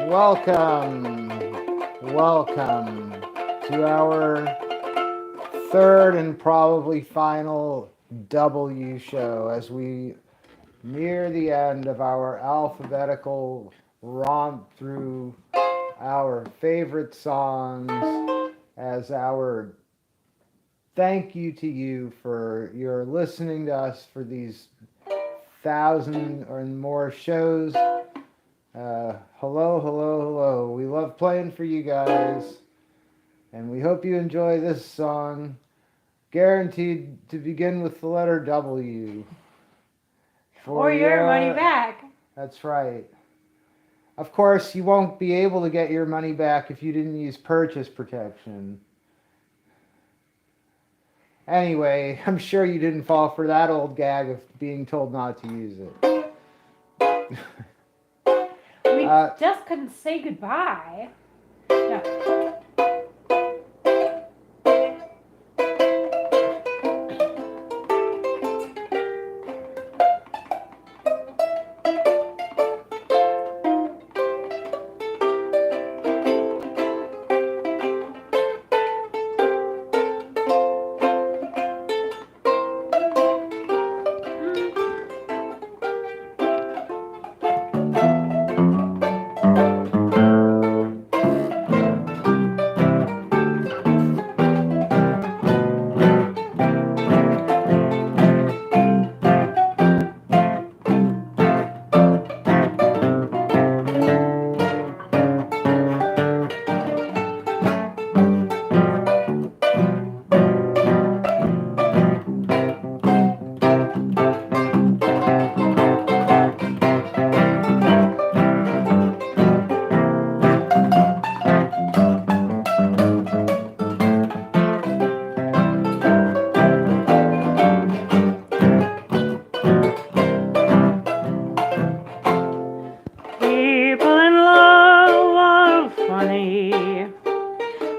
Welcome, welcome to our third and probably final W show as we near the end of our alphabetical romp through our favorite songs as our thank you to you for your listening to us for these thousand or more shows. Hello, hello, hello. We love playing for you guys, and we hope you enjoy this song, guaranteed to begin with the letter W. Or your money back. That's right. Of course, you won't be able to get your money back if you didn't use purchase protection. Anyway, I'm sure you didn't fall for that old gag of being told not to use it. We just couldn't say goodbye. No.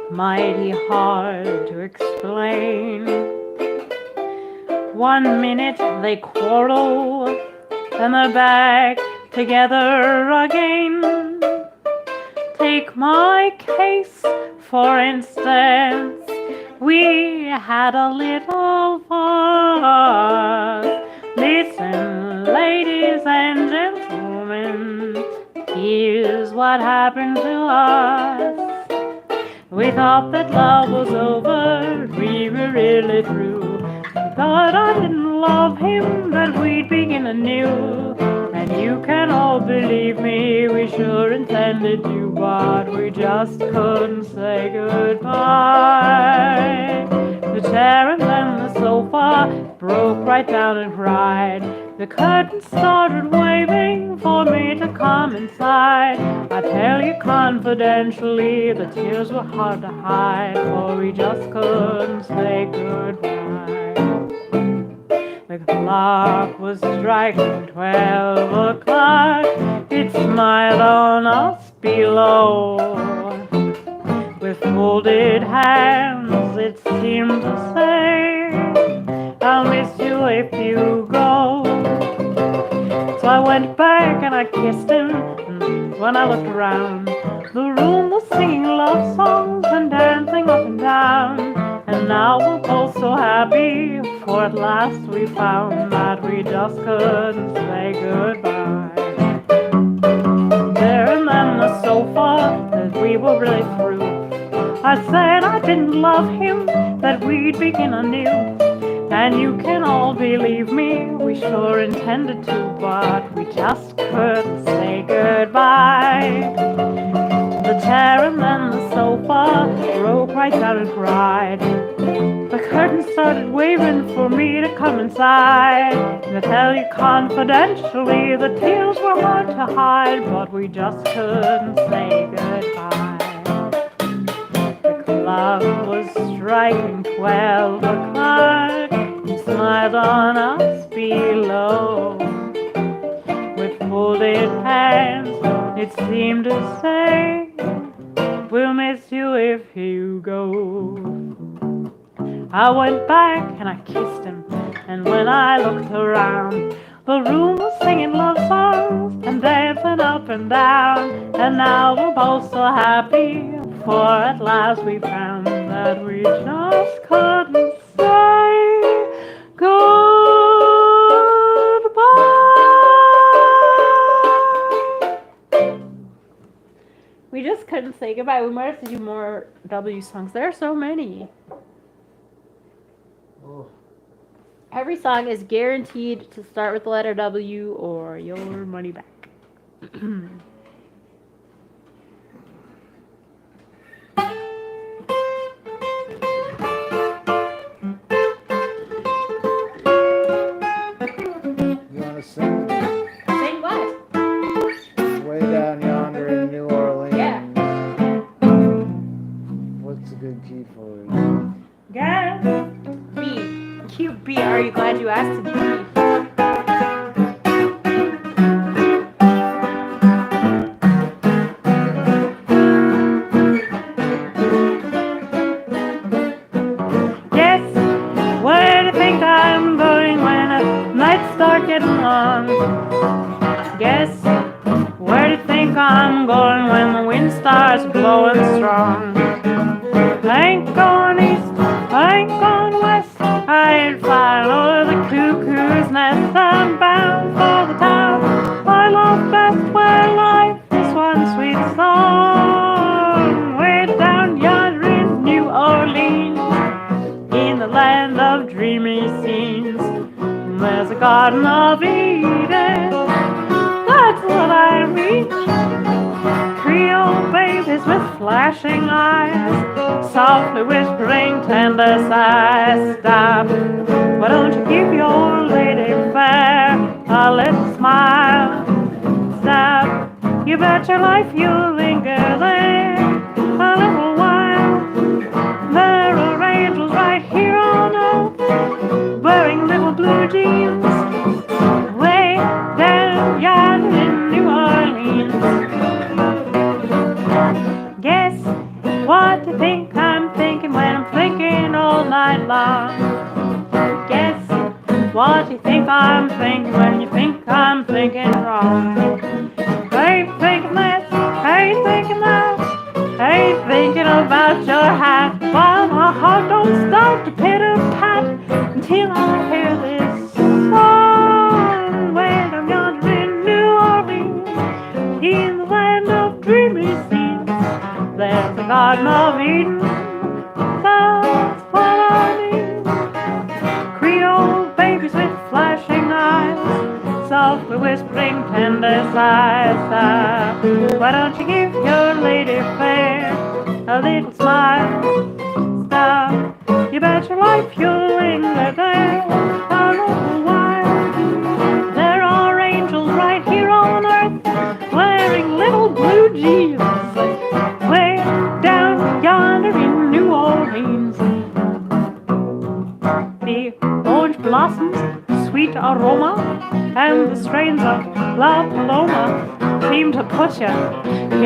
Mighty hard to explain. 1 minute they quarrel, then they're back together again. Take my case, for instance. We had a little fuss. Listen, ladies and gentlemen, here's what happened to us. We thought that love was over, we were really through. We thought I didn't love him, that we'd begin anew. And you can all believe me, we sure intended to, but we just couldn't say goodbye. The chair and then the sofa broke right down and cried. The curtain started waving for me to come inside. I tell you confidentially, the tears were hard to hide, for we just couldn't say goodbye. The clock was striking 12 o'clock. It smiled on us below. With folded hands, it seemed to say, I'll miss you if you go. So I went back and I kissed him, and when I looked around, the room was singing love songs and dancing up and down. And now we're both so happy, for at last we found that we just couldn't say goodbye. There and then the sofa, that we were really through. I said I didn't love him, that we'd begin anew. And you can all believe me, we sure intended to, but we just couldn't say goodbye. The chair and then the sofa broke right down and cried. The curtain started waving for me to come inside. And I tell you confidentially, the tears were hard to hide, but we just couldn't say goodbye. The clock was striking 12 o'clock. He smiled on us below. With folded hands, it seemed to say, we'll miss you if you go. I went back and I kissed him, and when I looked around, The room was singing love songs and dancing up and down. And now we're both so happy, for at last we found that we just couldn't say goodbye. We just couldn't say goodbye. We might have to do more W songs. There are so many. Oh. Every song is guaranteed to start with the letter W or your money back. You want to sing? Sing what? Way down yonder in New Orleans. Yeah. What's a good key for it? Yeah. B. Cute B. Are you glad you asked to B? Getting long. Guess where do you think I'm going when the wind starts blowing strong? I ain't going east, I ain't going west, I ain't flying over the cuckoo's nest. I'm bound for the town I love best, where life is one sweet song. Way down yonder in New Orleans, in the land of dreamy scenes, there's a Garden of Eden, that's what I reach. Creole babies with flashing eyes, softly whispering tender sighs. Stop, why don't you give your lady fair a little smile? Stop, you bet your life you'll linger there a little while. There are angels right here on earth, wearing little blue jeans, way down yonder in New Orleans. Guess what you think I'm thinking when I'm thinking all night long? Guess what you think I'm thinking when you think I'm thinking wrong? I ain't thinking this, I ain't thinking that, I ain't thinking about your hat, while my heart don't start to pitter-pat until I hear this song. When I'm yonder in New Orleans, in the land of dreamy scenes, there's the Garden of Eden, that's what I mean. Creole babies with flashing eyes, softly whispering tender sighs. Why don't you give your lady fair a little smile? Stop, you bet your life you'll linger there a little while. There are angels right here on earth, wearing little blue jeans, way down yonder in New Orleans. The orange blossoms, sweet aroma, and the strains of La Paloma seem to put you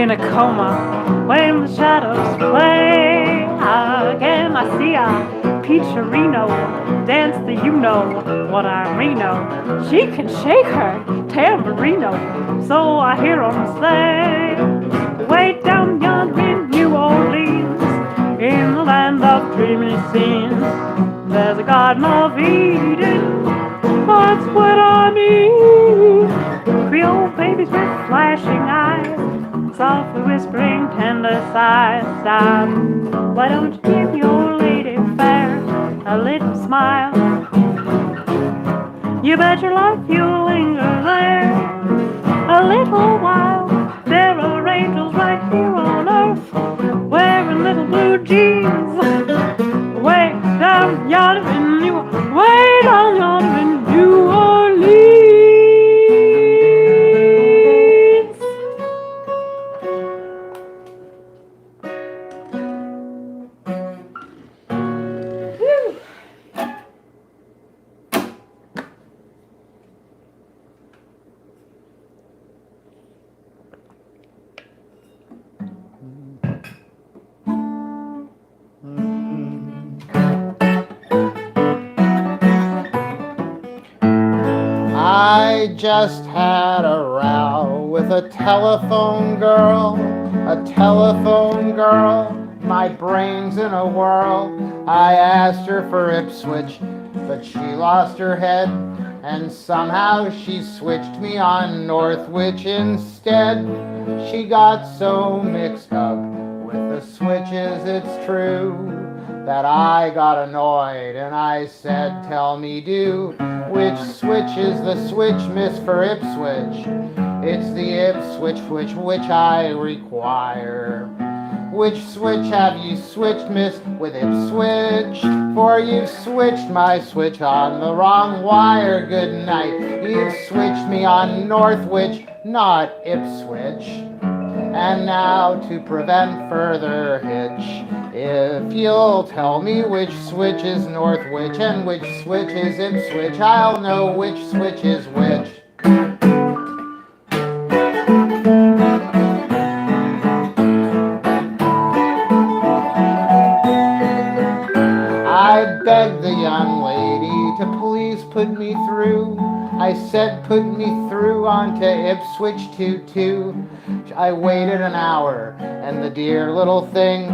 in a coma when the shadows play. Again I see a Peacherino dance the you-know-what Ireno. She can shake her tambourino, so I hear 'em say, way down yonder in New Orleans, in the land of dreamy scenes, there's a Garden of Eden, that's what I mean. Creole babies with flashing eyes, softly whispering tender sighs. Stop, why don't you give your lady fair a little smile? You bet your life you'll linger there a little while. There are angels right here on earth, wearing little blue jeans, way down yonder in way down yonder in New Orleans. I just had a row with a telephone girl, my brain's in a whirl. I asked her for Ipswich, but she lost her head, and somehow she switched me on Northwich instead. She got so mixed up with the switches, it's true, that I got annoyed and I said, tell me do, which switch is the switch, miss, for Ipswich? It's the Ipswich which I require. Which switch have you switched, miss, with Ipswich? For you've switched my switch on the wrong wire. Good night. You've switched me on Northwich, not Ipswich. And now to prevent further hitch, if you'll tell me which switch is Northwich and which switch is Ipswich, I'll know which switch is which. I begged the young lady to please put me through. I said put me through onto Ipswich 22. I waited an hour and the dear little thing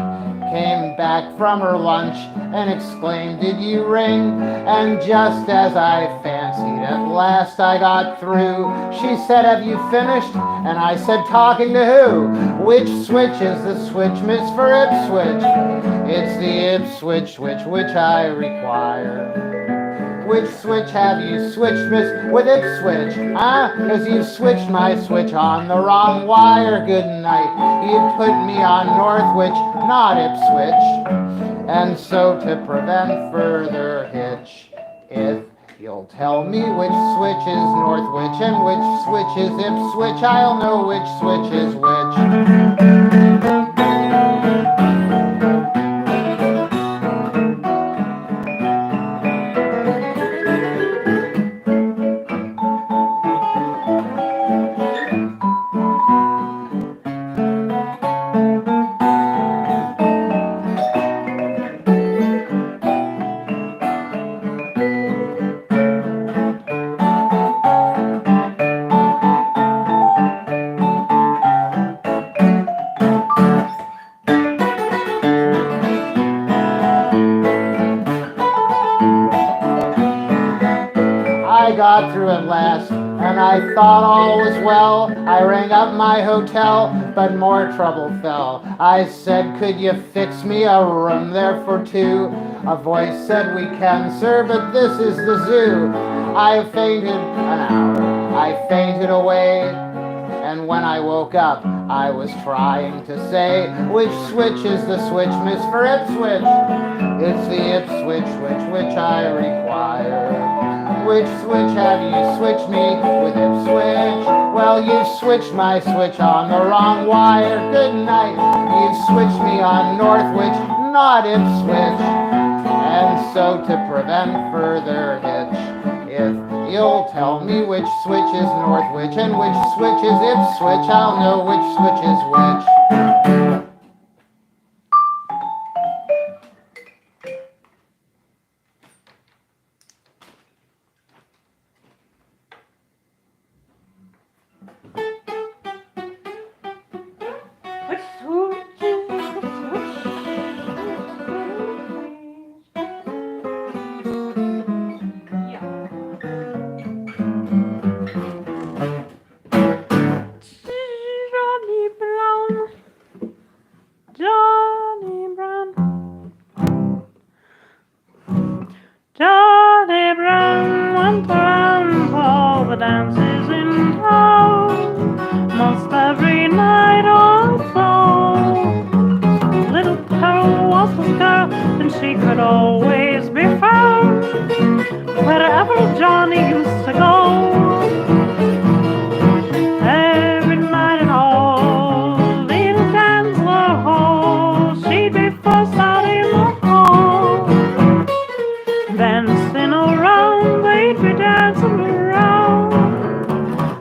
came back from her lunch and exclaimed, did you ring? And just as I fancied, at last I got through. She said, have you finished? And I said, talking to who? Which switch is the switch, miss, for Ipswich? It's the Ipswich which I require. Which switch have you switched, miss, with Ipswich? Huh? 'Cause you switched my switch on the wrong wire. Good night. You put me on Northwich, not Ipswich. And so to prevent further hitch, if you'll tell me which switch is Northwich and which switch is Ipswich, I'll know which switch is which. I got through at last, and I thought all was well. I rang up my hotel, but more trouble fell. I said, could you fix me a room there for two? A voice said, we can, sir, but this is the zoo. I fainted an hour, I fainted away, and when I woke up, I was trying to say, which switch is the switch, miss, for Ipswich? It's the Ipswich which I require. Which switch have you switched me with Ipswich? Well, you've switched my switch on the wrong wire. Good night. You've switched me on Northwich, not Ipswich. And so to prevent further hitch, if you'll tell me which switch is Northwich and which switch is Ipswich, I'll know which switch is which. Which switch is the switch? Yeah. Johnny Brown, Johnny Brown, Johnny Brown went around all the dances in town, most every night or so. Little Pearl was the girl, and she could always be found wherever Johnny used to go. Every night and all, little Dancler Hall, she'd be first out in the hall. Dancing around, they'd be dancing around.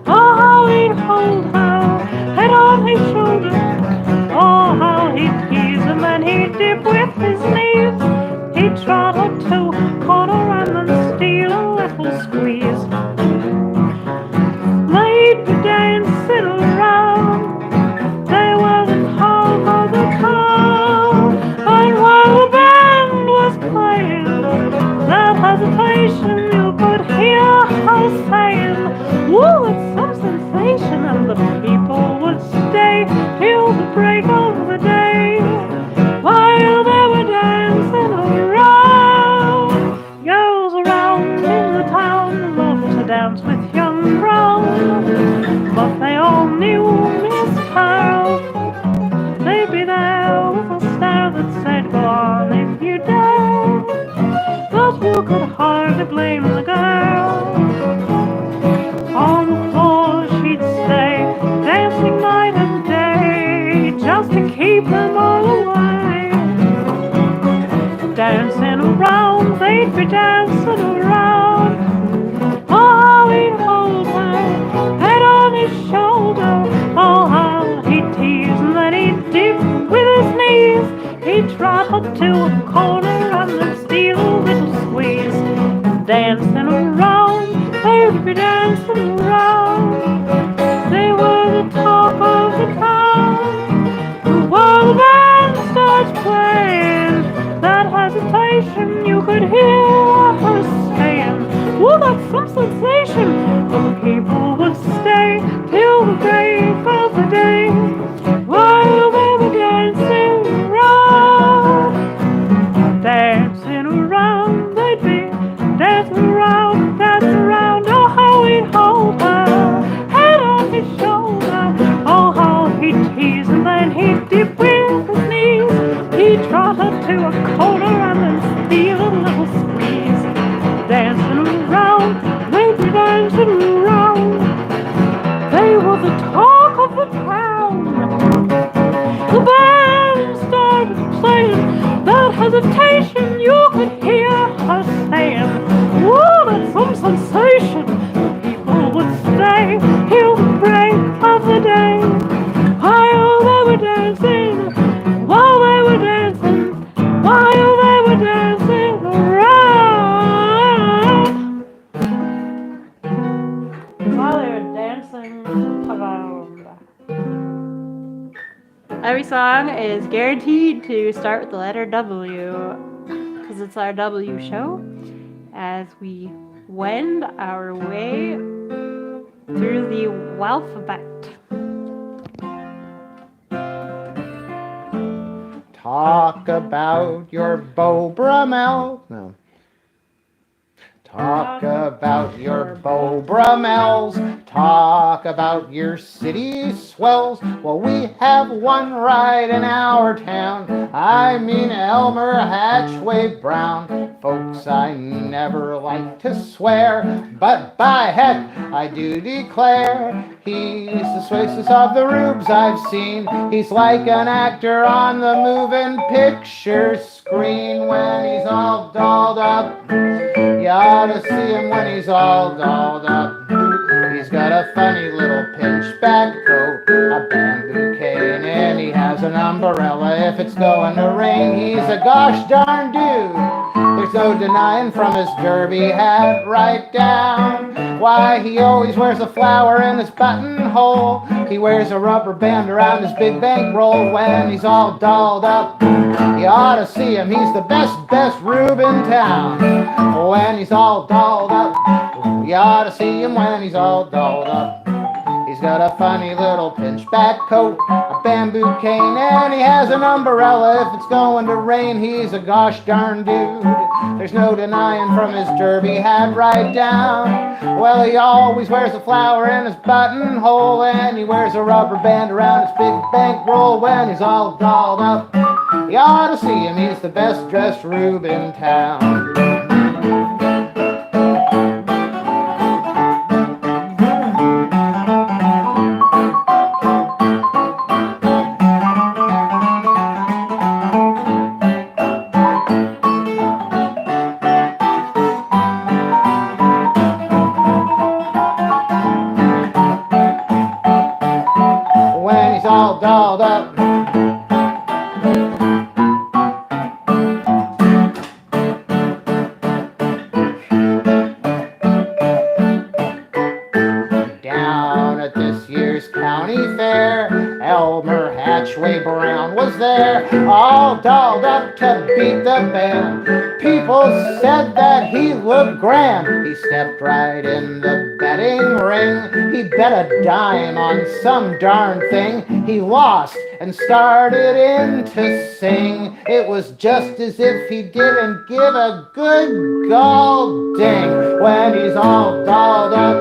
Oh, how he'd hold her head on his shoulder. Oh, how he'd tease him and he'd dip with his knees. He'd trot her to corner and then steal a little squeeze. dance with young Brown. But they all knew Miss Pearl. They'd be there with a stare that said, go on if you dare. But you could hardly blame the girl. On the floor she'd stay, dancing night and day, just to keep them all away. Dancing around, they'd be dancing around. Oh, how he'd hold her, head on his shoulder. Oh, how he'd tease, and then he'd dip with his knees. He'd drop her to a corner and then steal a little squeeze. Dancing around, they'd be dancing around. They were the talk of the town. While the band starts playing, that hesitation you could hear her saying, oh, that's some sensation. But the people would stay till the break of the day, while they were dancing around. Dancing around, they'd be dancing around, dancing around. Oh, how he'd hold her, head on his shoulder. Oh, how he'd tease, and then he'd dip with his knees. He'd trot her to a corner and then steal a little squeeze. Dancing around, they'd be dancing around. They were the talk of the town. The band started playing, that hesitation you could hear her saying, whoa, that's some sensation. The people would stay till the break of the day, while they were dancing, while they were dancing, while they were dancing around. While they were dancing around. Every song is guaranteed to start with the letter W, because it's our W show, as we wend our way through the alphabet. Talk about your Beau Brummel. No. Talk about your Beau Brummels. Talk about your city swells. Well, we have one right in our town. I mean Elmer Hatchway Brown. Folks, I never like to swear, but by heck, I do declare he's the sweetest of the rubes I've seen. He's like an actor on the moving picture screen when he's all dolled up. You ought to see him when he's all dolled up. He's got a funny little pinchback coat, a bamboo cane, and he has an umbrella if it's going to rain. He's a gosh darn dude. There's no denying from his derby hat right down why he always wears a flower in his buttonhole. He wears a rubber band around his big bankroll when he's all dolled up. You ought to see him, he's the best rube in town. When he's all dolled up, you ought to see him when he's all dolled up. He's got a funny little pinchback coat, a bamboo cane, and he has an umbrella if it's going to rain. He's a gosh darn dude. There's no denying from his derby hat right down. Well, he always wears a flower in his buttonhole, and he wears a rubber band around his big bankroll when he's all dolled up. You ought to see him, he's the best dressed rube in town. When he's all dolled up. Down at this year's county fair, Elmer Hatchway Brown was there, all dolled up to beat the band. People said that he looked grand. He stepped right in the betting ring. He bet a dime on some darn thing. He lost and started in to sing. It was just as if he didn't give a good gall ding. When he's all dolled up,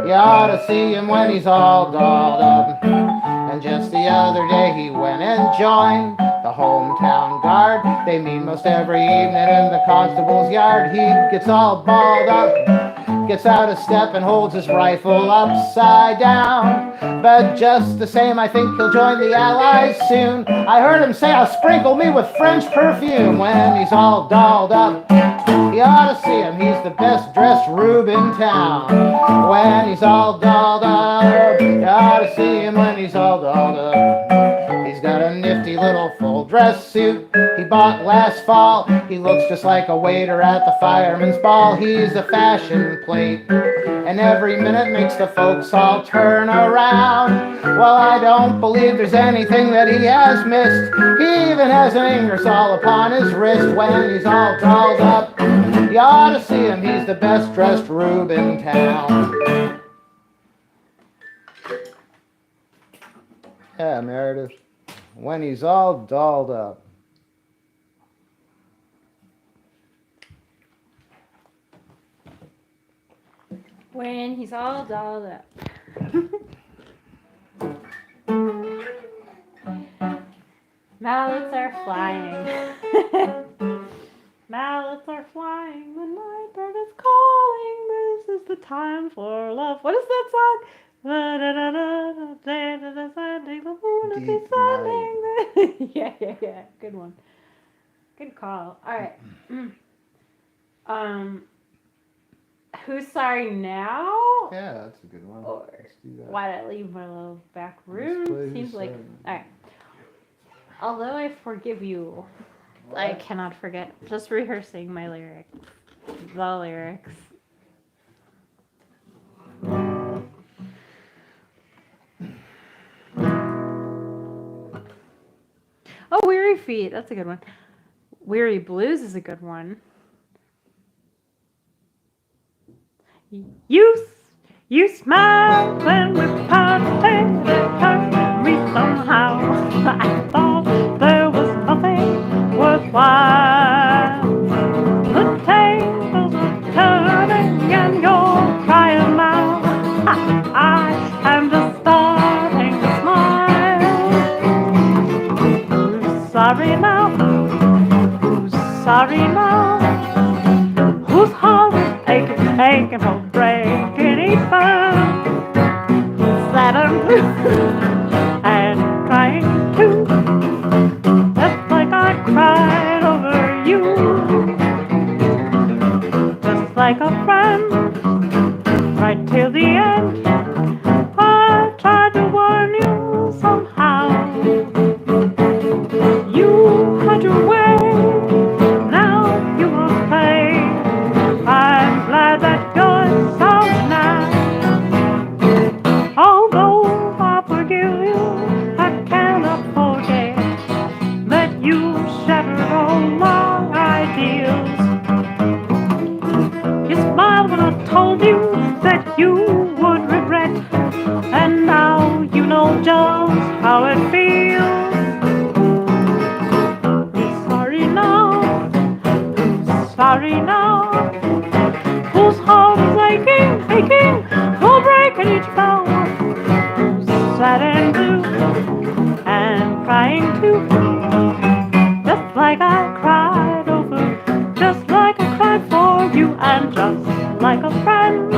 you ought to see him when he's all dolled up. And just the other day he went and joined the hometown guard. They meet most every evening in the constable's yard. He gets all balled up, gets out of step and holds his rifle upside down. But just the same, I think he'll join the Allies soon. I heard him say, "I'll sprinkle me with French perfume." When he's all dolled up, you ought to see him, he's the best dressed rube in town. When he's all dolled up, you ought to see him when he's all dolled up. He's got a nifty little full dress suit he bought last fall. He looks just like a waiter at the fireman's ball. He's a fashion plate, and every minute makes the folks all turn around. Well, I don't believe there's anything that he has missed. He even has an Ingersoll upon his wrist. When he's all dolled up, you ought to see him, he's the best dressed rube in town. Yeah, Meredith. When he's all dolled up. When he's all dolled up. Mallets are flying. Mallets are flying. The night bird is calling. This is the time for love. What is that song? Yeah. Good one. Good call. All right. Who's sorry now? Yeah, that's a good one. Or Let's do that. why'd I leave my little back room? Seems like. All right. Although I forgive you, I cannot forget. Just rehearsing my lyrics. The lyrics. Oh, Weary Feet. That's a good one. Weary Blues is a good one. You smiled when we parted. It hurt me somehow. I thought there was nothing worthwhile. The tables are turning and you're crying now. I am just starting to smile. Who's sorry now? Who's sorry now? Whose heart is aching for breaking each bone? Sad and blue and crying too, just like I cried over you. Just like a friend, right till the end. I tried to warn you somehow. You had your way, now you won't play. I'm glad that you're so nice. Although I forgive you, I cannot forget that you shattered all my ideals. You smiled when I told you that you would regret, and now you know just how it feels. Who's sorry now? Who's sorry now? Whose heart is aching for breaking each bone? Who's sad and blue and crying too, just like I cried over, just like I cried for you, and just like a friend,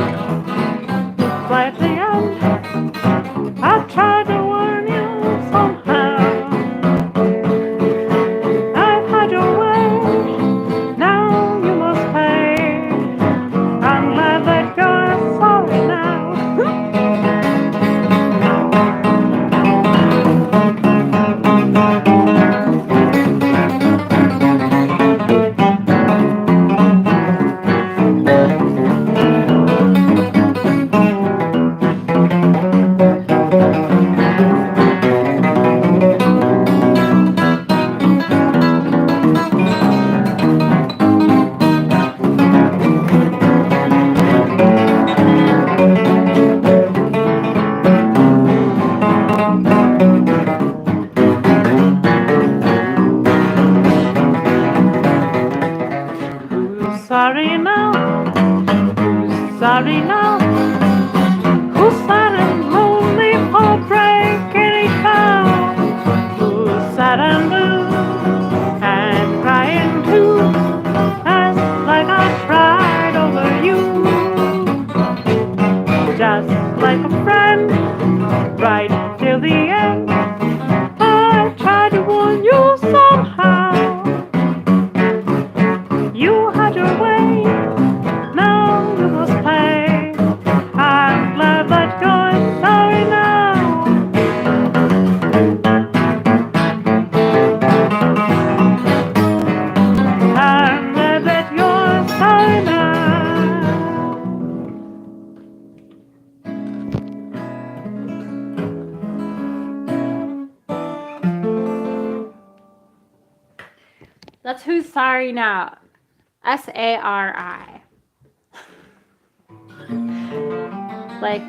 just like a friend, right till the end. I tried to warn you somehow. You had your way, now you must pay. I'm glad that you're sorry now. I'm glad that you're sorry now. That's Who's Sorry Now. SARI. Like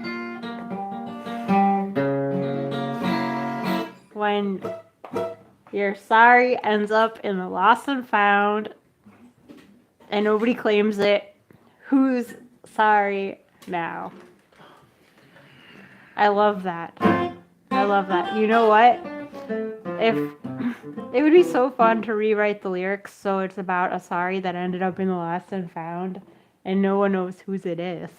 when your sorry ends up in the lost and found and nobody claims it. Who's sorry now? I love that. I love that. You know what? If it would be so fun to rewrite the lyrics so it's about a sorry that ended up in the lost and found and no one knows whose it is.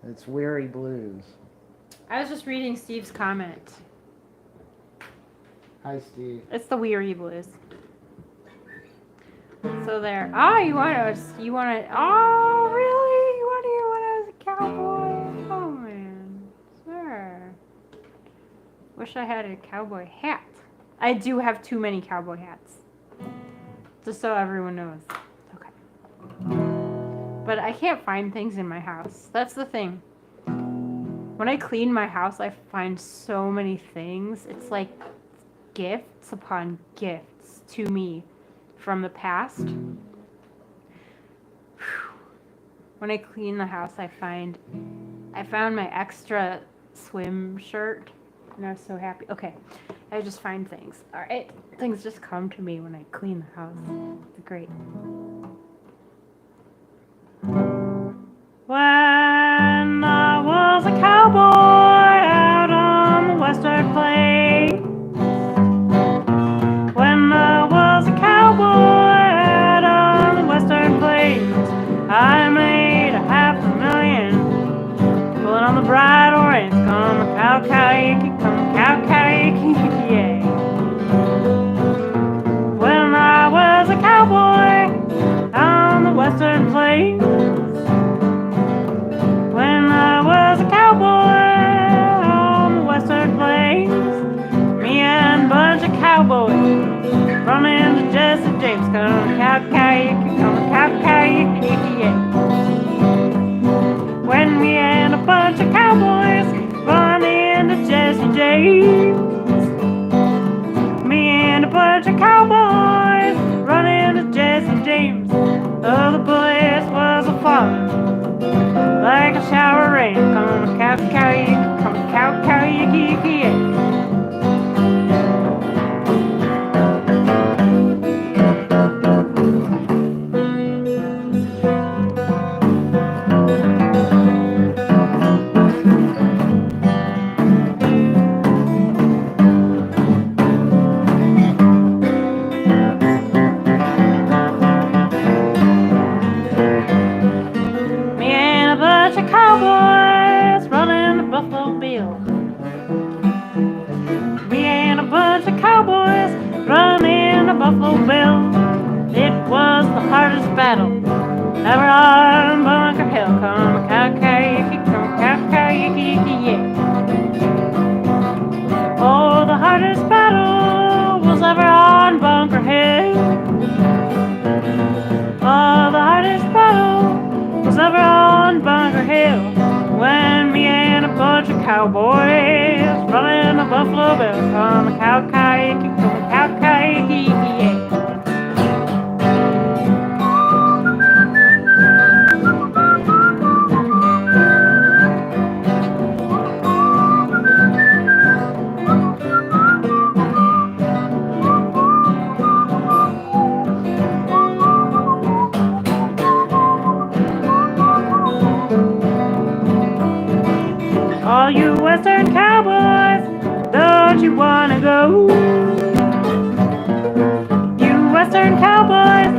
It's Weary Blues. I was just reading Steve's comment. Hi, Steve. It's the Weary Blues. So there. Oh, you want to, oh, really? What do you want as a cowboy? Oh, man. Sure. Wish I had a cowboy hat. I do have too many cowboy hats. Just so everyone knows. Okay. But I can't find things in my house. That's the thing. When I clean my house, I find so many things. It's like gifts upon gifts to me from the past. When I clean the house, I found my extra swim shirt, and I was so happy. Okay, I just find things. All right, things just come to me when I clean the house. It's great. When I was a cowboy out on the western plains. When I was a cowboy out on the western plains, I made $500,000 pulling on the bright orange. Come cow cow yicky, come cow cow yicky, yeah. When I was a cowboy on the western plains. When I was a cowboy on the western plains, me and a bunch of cowboys running to Jesse James, come cow cow yicky, come cow cow yicky, yeah. When me and a bunch of cowboys running to Jesse James, me and a bunch of cowboys running to Jesse James. Oh, the place was a falling like a shower rain. Come cow cow yicky, come cow cow yicky, yeah. Cowboys running the Buffalo Bill. Me and a bunch of cowboys running the Buffalo Bill. It was the hardest battle ever on Bunker Hill. Come cow cow yicky, come cow cow yicky, yeah. Oh, the hardest battle was ever on Bunker Hill. Oh, the hardest battle was ever on Bunker Hill. When me and a bunch of cowboys running a Buffalo Bill. Come a cow cow yicky, come a cow cow yicky, yeah. All you western cowboys, don't you wanna go? You western cowboys,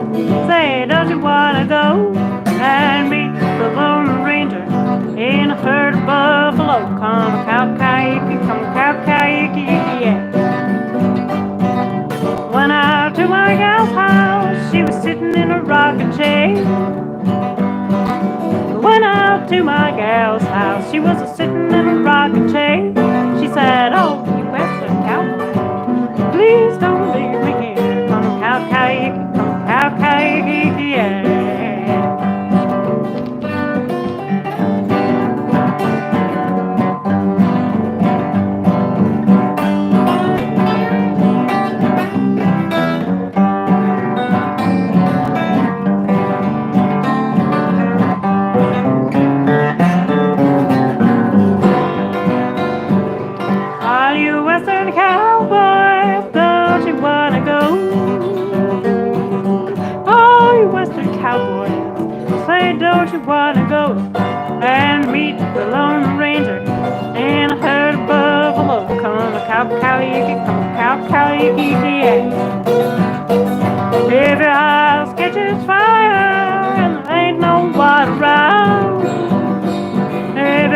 say don't you wanna go and meet the Lone Ranger in a herd of buffalo? Come a cow cow yicky, come a cow cow yicky, yeah. Went out to my gal's house, she was sitting in a rocking chair. Went out to my gal's house, she was a-sitting in a rocking chair. She said, oh, you western cowboy, please don't leave me here. Come cow cow yicky, come cow cow yicky, yeah. Don't you wanna go and meet the Lone Ranger in a herd of buffalo? Come a cow cow yicky, come a cow cow yicky, yeah. If your house catches fire and there ain't no water around, if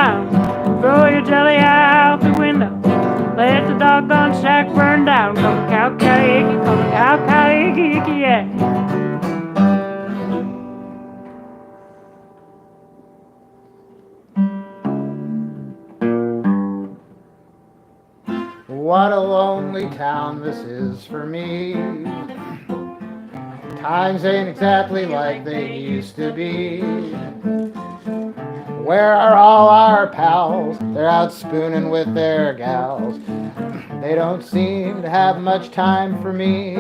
down. Throw your jelly out the window. Let the doggone shack burn down. Come cow cow yicky, come cow cow yicky yicky yeah. What a lonely town this is for me. Times ain't exactly like they used to be. Where are all our pals? They're out spooning with their gals. They don't seem to have much time for me.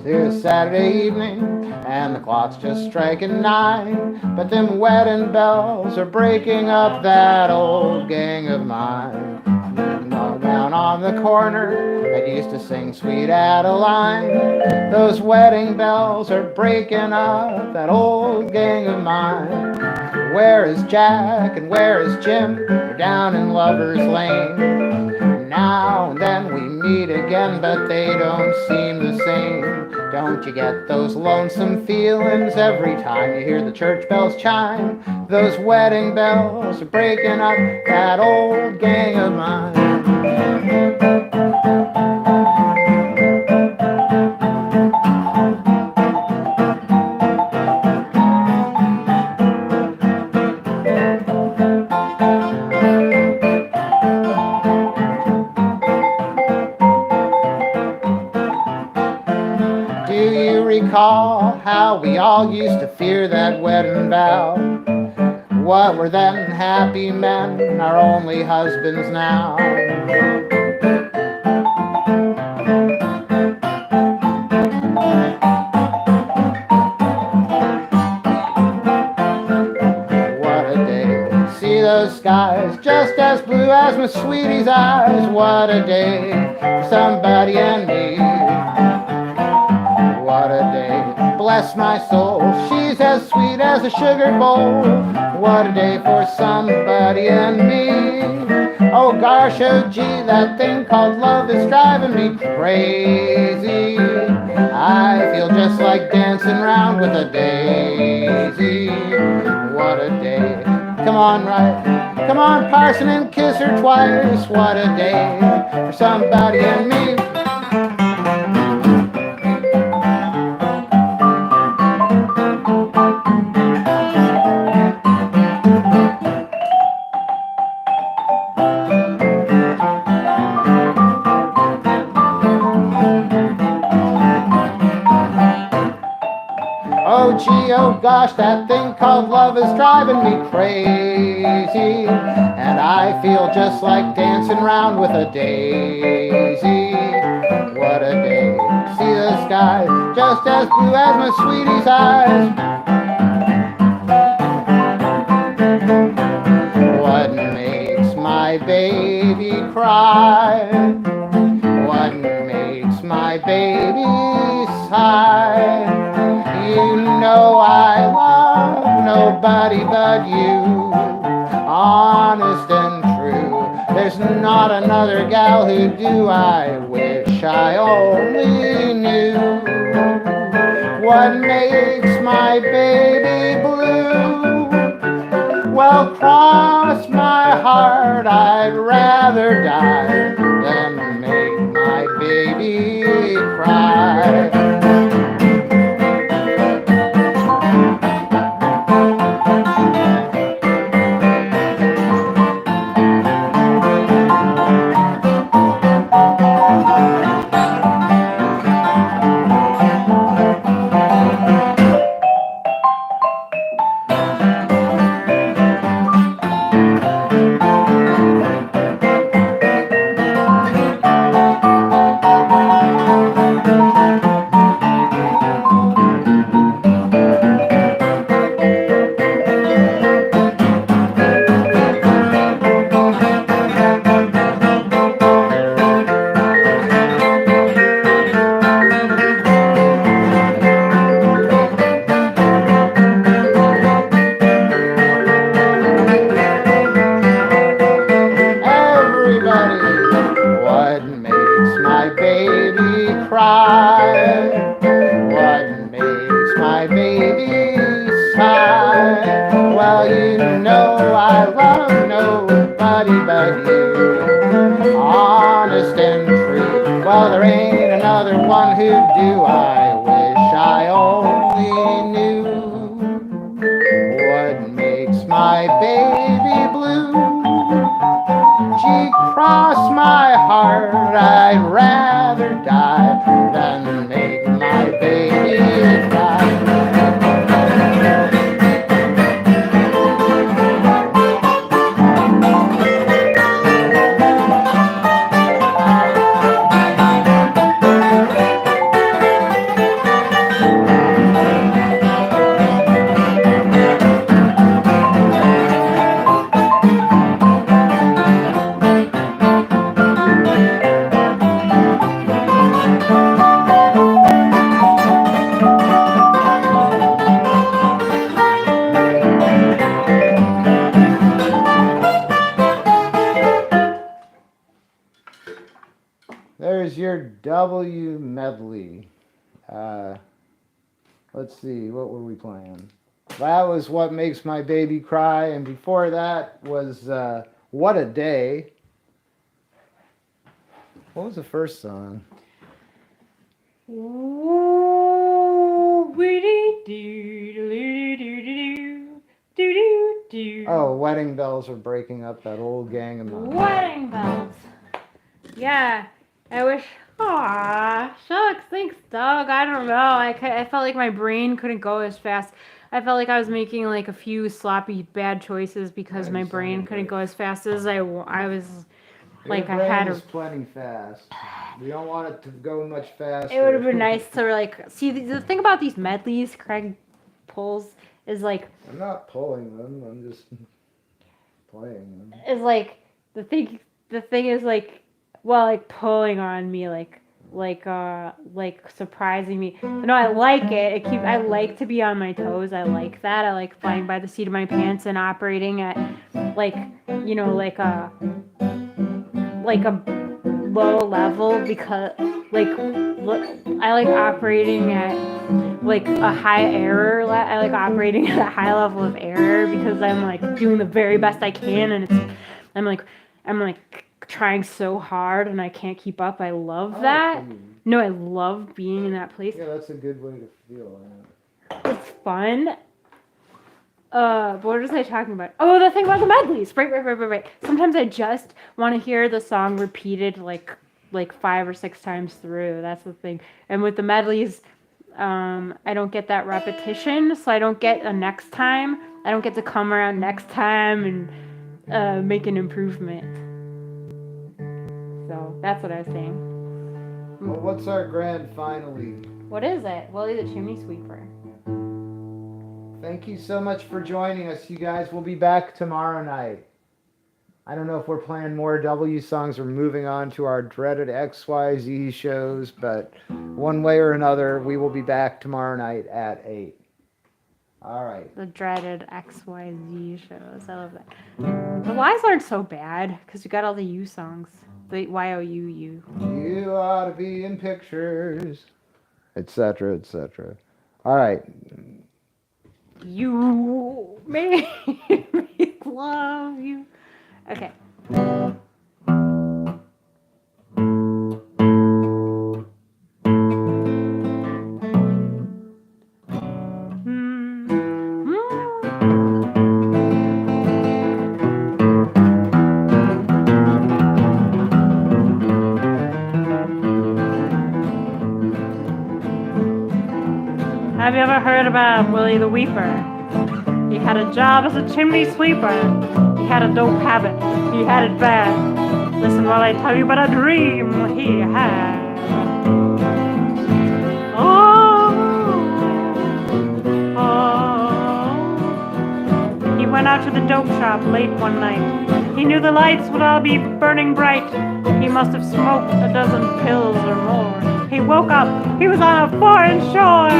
It's Saturday evening and the clock's just striking 9, but them wedding bells are breaking up that old gang of mine. Down on the corner, I used to sing Sweet Adeline. Those wedding bells are breaking up that old gang of mine. Where is Jack and where is Jim? They're down in Lover's Lane. Now and then we meet again, but they don't seem the same. Don't you get those lonesome feelings every time you hear the church bells chime? Those wedding bells are breaking up that old gang of mine. Do you recall how we all used to fear that wedding vow? What were them happy men, our only husbands now? What a day, see those skies, just as blue as my sweetie's eyes. What a day for somebody and me. What a day, bless my soul, she's as sweet as a sugar bowl. What a day for somebody and me. Oh gosh, oh gee, that thing called love is driving me crazy. I feel just like dancing round with a daisy. What a day, come on right, come on parson and kiss her twice. What a day for somebody and me. Oh gee, oh gosh, that thing called love is driving me crazy. And I feel just like dancing round with a daisy. What a day, see the sky, just as blue as my sweetie's eyes. What makes my baby cry? What makes my baby sigh? You know I love nobody but you, honest and true. There's not another gal who do. I wish I only knew. What makes my baby blue? Well, cross my heart, I'd rather die than make my baby cry. I love nobody but you. Honest and true. Well, there ain't another one who'd do. I wish I only knew what makes my baby blue. She crossed my heart. I'd rather die than make my baby cry. There's your W medley. Let's see, what were we playing? That was What Makes My Baby Cry, and before that was What a Day. What was the first song? Oh, Wedding Bells Are Breaking Up That Old Gang of Mine. Wedding bells. Yeah, I wish. Aw, shucks. Thanks, Doug. I don't know. I felt like my brain couldn't go as fast. I felt like I was making like a few sloppy bad choices because my brain couldn't go as fast as I was. Like Your I had. brain is plenty fast. We don't want it to go much faster. It would have been nice to like see the thing about these medleys Craig pulls is like. I'm not pulling them. I'm just playing them. Is like the thing. The thing is like. Well, like pulling on me, like surprising me. No, I like it. I like to be on my toes. I like that. I like flying by the seat of my pants and operating at, like a low level because, I like operating at, like, a high error. I like operating at a high level of error because I'm, like, doing the very best I can, and I'm like trying so hard and I can't keep up. I love that. No, I love being in that place. Yeah, that's a good way to feel. It's fun. But what was I talking about? Oh, the thing about the medleys. Right. Sometimes I just want to hear the song repeated like 5 or 6 times through. That's the thing. And with the medleys, I don't get that repetition, so I don't get a next time. I don't get to come around next time and make an improvement. So that's what I was saying. Well, what's our grand finale? What is it? Willie the Chimney Sweeper. Thank you so much for joining us, you guys. We'll be back tomorrow night. I don't know if we're playing more W songs or moving on to our dreaded XYZ shows, but one way or another, we will be back tomorrow night at 8. All right. The dreaded XYZ shows. I love that. The Y's aren't so bad because you got all the U songs. The YOUU. You ought to be in pictures, etc., etc. All right. You made me love you. Okay. Have you ever heard about Willie the Weeper? He had a job as a chimney sweeper. He had a dope habit. He had it bad. Listen while I tell you about a dream he had. He went out to the dope shop late one night. He knew the lights would all be burning bright. He must have smoked a dozen pills or more. He woke up. He was on a foreign shore.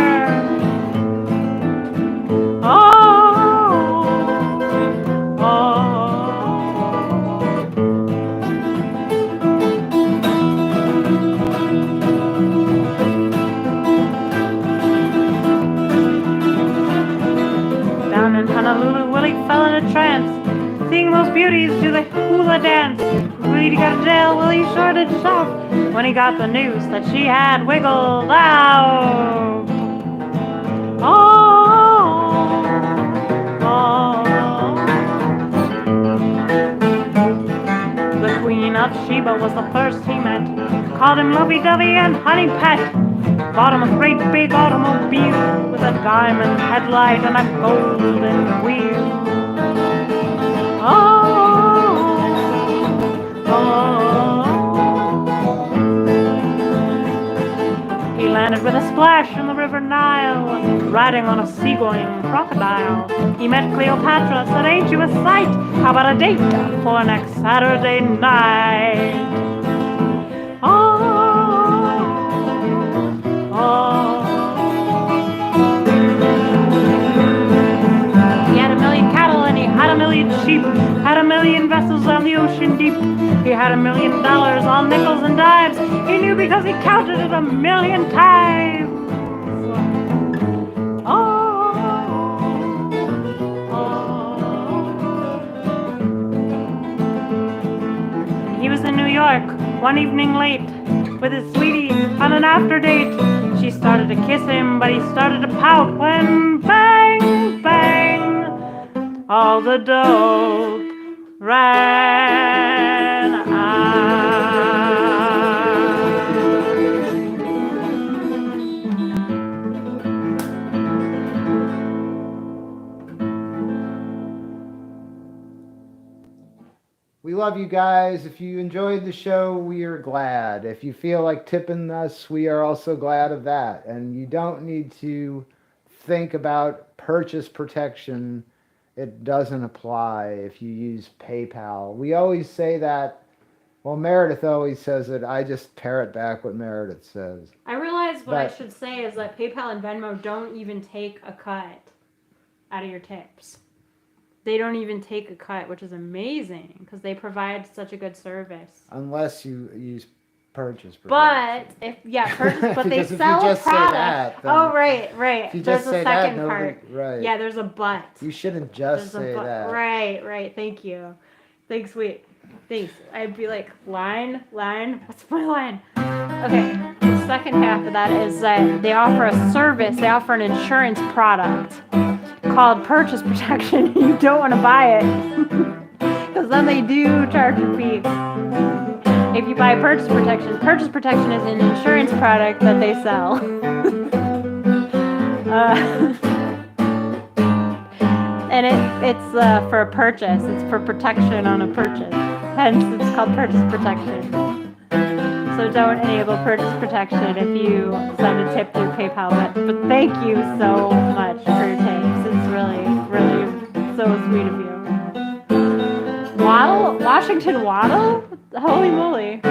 Down in Honolulu, Willie fell in a trance. Seeing those beauties do the hula dance. Will he go to jail? Will he sure to shout when he got the news that she had wiggled out? The Queen of Sheba was the first he met. Called him lovey-dovey and honey pet. Bought him a great big automobile with a diamond headlight and a golden wheel. He landed with a splash in the river Nile, riding on a sea-going crocodile. He met Cleopatra, said, "Ain't you a sight? How about a date for next Saturday night?" He had a million cattle and he had a million sheep, had a million vessels on the ocean deep. He had $1 million on nickels and dimes. He knew because he counted it 1,000,000 times. He was in New York one evening late with his sweetie on an after date. She started to kiss him, but he started to pout when bang, bang, all the dope ran out. We love you guys. If you enjoyed the show, we are glad. If you feel like tipping us, we are also glad of that. And you don't need to think about purchase protection. It doesn't apply if you use PayPal. We always say that. Well, Meredith always says it. I just parrot back what Meredith says. I realize what I should say is that PayPal and Venmo don't even take a cut out of your tips. They don't even take a cut, which is amazing because they provide such a good service. Unless you use purchase protection. But but they sell a product. Right. If you There's just say a second that, part. Right. Yeah, there's a but. You shouldn't just say that. Right. Thank you. Thanks, sweet. Thanks. I'd be like, line. What's my line? Okay. The second half of that is that they offer a service. They offer an insurance product called purchase protection. You don't want to buy it because then they do charge a fee. If you buy purchase protection is an insurance product that they sell. And it's for a purchase. It's for protection on a purchase. Hence, it's called purchase protection. So don't enable purchase protection if you send a tip through PayPal. But thank you so much for your tips. It's really, really so sweet of you. Washington Waddle? Holy moly.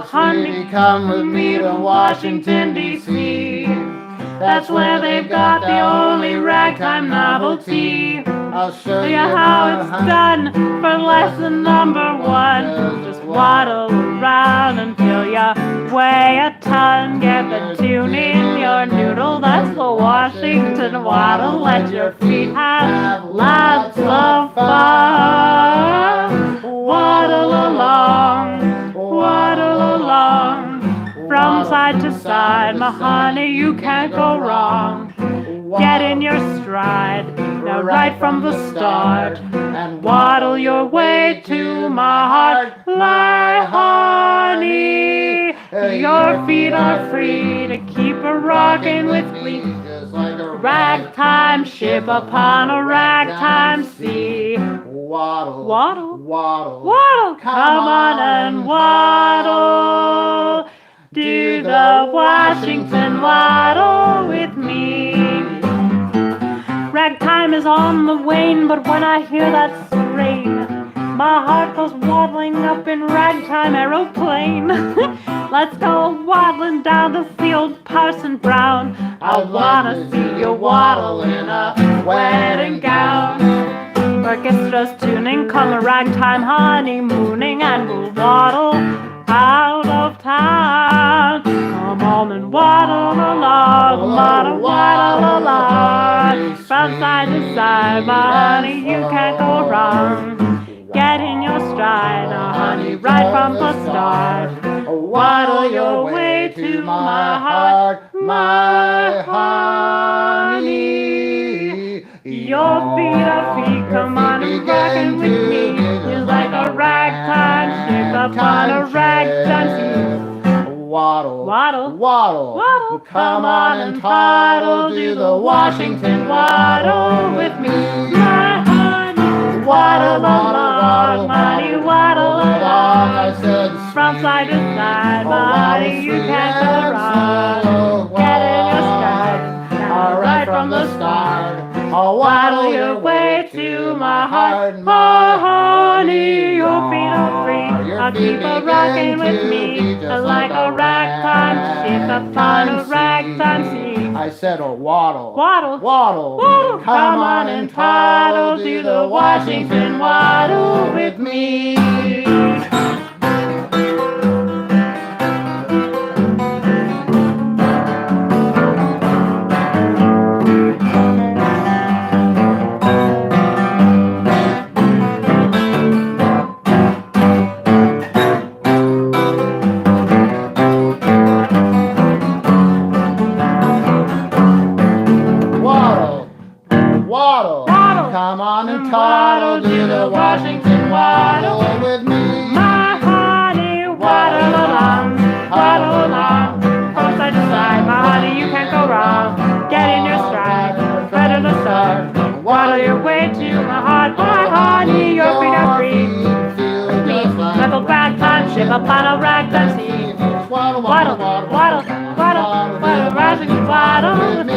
Honey, come with me to Washington, D.C. That's where they've got the only ragtime novelty. I'll show you how it's done for lesson number 1. Just waddle around until you weigh a ton. Get the tune in your noodle, that's the Washington waddle. Let your feet have lots of fun. Waddle along. From side to side, my honey, you can't go wrong. Get in your stride, now right from the start, and waddle your way to my heart. My honey, your feet are free to keep a rockin' with glee. Ragtime ship upon a ragtime sea. Waddle, come on and waddle. Do the Washington waddle with me. Ragtime is on the wane, but when I hear that strain, My heart goes waddling up in ragtime aeroplane. Let's go waddling down to see old Parson Brown. I wanna see you waddle in a wedding gown. Orchestra's tuning, come a ragtime honeymooning, and we'll waddle out of town. Come on and waddle along, waddle along. From side to side, my honey, you can't go wrong. Get in your stride, now honey, right from the start. Waddle your way to my heart, my honey. Your feet are feet, come on and rockin' with me. Just like a ragtime ship upon a ragtime sea. Waddle, Waddle, waddle, waddle, come on and toddle, do the Washington waddle with me. my honey, Waddle, waddle, waddle, honey, waddle along. I said, From side to side, my honey, you can't go wrong. Get in your stride, now right from the start. I'll Waddle your way to my heart, my honey. Your feet are free. I'll keep a rockin' with me, like a ragtime ship upon a ragtime sea. I said, oh, waddle, Waddle, waddle, waddle, come on and toddle, do the Washington waddle with me. Waddle, Waddle, come on and toddle, do the Washington waddle with me. my honey, waddle along, from side to side, my honey, you can't go wrong. Get in your stride, right in the start. Waddle your way to my heart, my honey, your feet are free. Like a ragtime ship upon a ragtime sea. Waddle, Waddle, waddle, waddle, waddle, rising waddle with